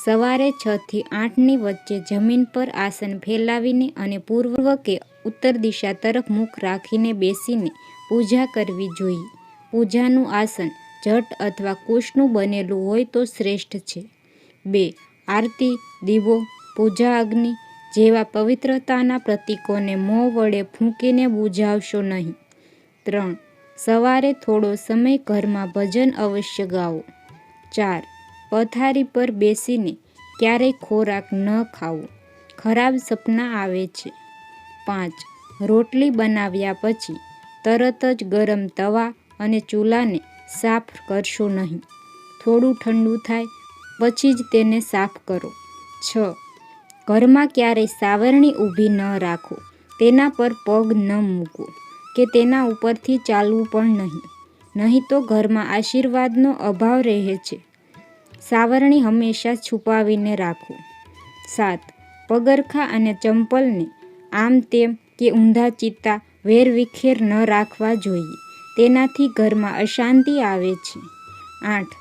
સવારે 6 થી 8ની વચ્ચે જમીન પર આસન ફેલાવીને અને પૂર્વ કે ઉત્તર દિશા તરફ મુખ રાખીને બેસીને પૂજા કરવી જોઈએ. પૂજાનું આસન જટ અથવા કુશનું બનેલું હોય તો શ્રેષ્ઠ છે. 2. આરતી, દીવો, પૂજા અગ્નિ જેવા પવિત્રતાના પ્રતીકોને મોં વડે ફૂંકીને બુઝાવશો નહીં. 3. સવારે થોડો સમય ઘરમાં ભજન અવશ્ય ગાવો. 4. પથારી પર બેસીને ક્યારેય ખોરાક ન ખાવો. ખરાબ સપના આવે છે. 5. રોટલી બનાવ્યા પછી તરત જ ગરમ તવા અને ચૂલાને સાફ કરશો નહીં. થોડું ઠંડુ થાય પછી જ તેને સાફ કરો. 6. ઘરમાં ક્યારેય સાવરણી ઊભી ન રાખો. તેના પર પગ ન મૂકો કે તેના ઉપરથી ચાલવું પણ નહીં. નહીં તો ઘરમાં આશીર્વાદનો અભાવ રહે છે. સાવરણી હંમેશા છુપાવીને રાખો. 7. પગરખાં અને ચંપલને આમ તેમ કે ઊંધા ચિત્તા વેરવિખેર ન રાખવા જોઈએ. તેનાથી ઘરમાં અશાંતિ આવે છે. 8.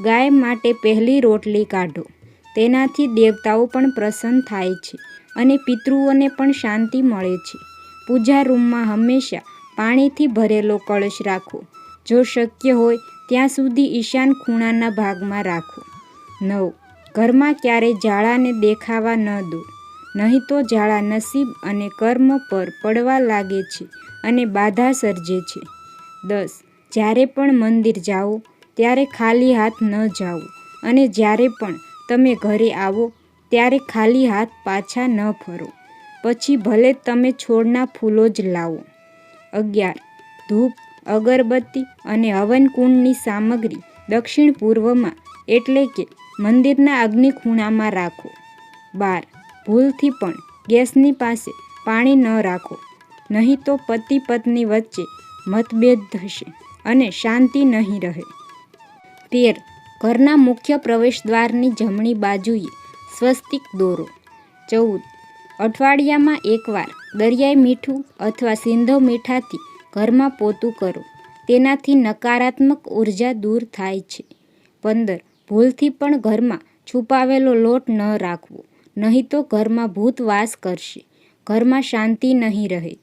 ગાય માટે પહેલી રોટલી કાઢો. તેનાથી દેવતાઓ પણ પ્રસન્ન થાય છે અને પિતૃઓને પણ શાંતિ મળે છે. પૂજા રૂમમાં હંમેશા પાણીથી ભરેલો કળશ રાખો. જો શક્ય હોય ત્યાં સુધી ઈશાન ખૂણાના ભાગમાં રાખો. 9. ઘરમાં ક્યારેય ઝાડાને દેખાવા ન દો. નહીં તો ઝાડા નસીબ અને કર્મ પર પડવા લાગે છે અને બાધા સર્જે છે. 10. જ્યારે પણ મંદિર જાઓ ત્યારે ખાલી હાથ ન જાઓ અને જ્યારે પણ તમે ઘરે આવો ત્યારે ખાલી હાથ પાછા ન ફરો. પછી ભલે તમે છોડના ફૂલો જ લાવો. 11. ધૂપ, અગરબત્તી અને હવનકુંડની સામગ્રી દક્ષિણ પૂર્વમાં એટલે કે મંદિરના અગ્નિ ખૂણામાં રાખો. 12. ભૂલથી પણ ગેસની પાસે પાણી ન રાખો. નહીં તો પતિ પત્ની વચ્ચે મતભેદ થશે અને શાંતિ નહીં રહે. 13. ઘરના મુખ્ય પ્રવેશદ્વારની જમણી બાજુએ સ્વસ્તિક દોરો. 14. અઠવાડિયામાં એકવાર દરિયાઈ મીઠું અથવા સિંધવ મીઠાથી ઘરમાં પોતું કરો. તેનાથી નકારાત્મક ઉર્જા દૂર થાય છે. 15. ભૂલથી પણ ઘરમાં છુપાવેલો લોટ ન રાખવો. નહીં તો ઘરમાં ભૂત વાસ કરશે. ઘરમાં શાંતિ નહીં રહે.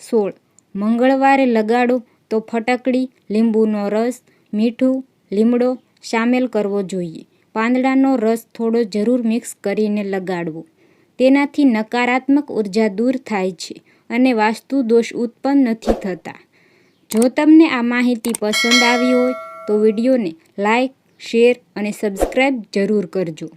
16. મંગળવારે લગાડો તો ફટકડી, લીંબુનો રસ, મીઠું, લીમડો સામેલ કરવો જોઈએ. પાંદડાનો રસ થોડો જરૂર મિક્સ કરીને લગાડવો. તેનાથી નકારાત્મક ઉર્જા દૂર થાય છે અને વાસ્તુ દોષ ઉત્પન્ન નથી થતા. જો તમને આ માહિતી પસંદ આવી હોય તો વિડીયોને લાઈક, શેર અને સબસ્ક્રાઈબ જરૂર કરજો.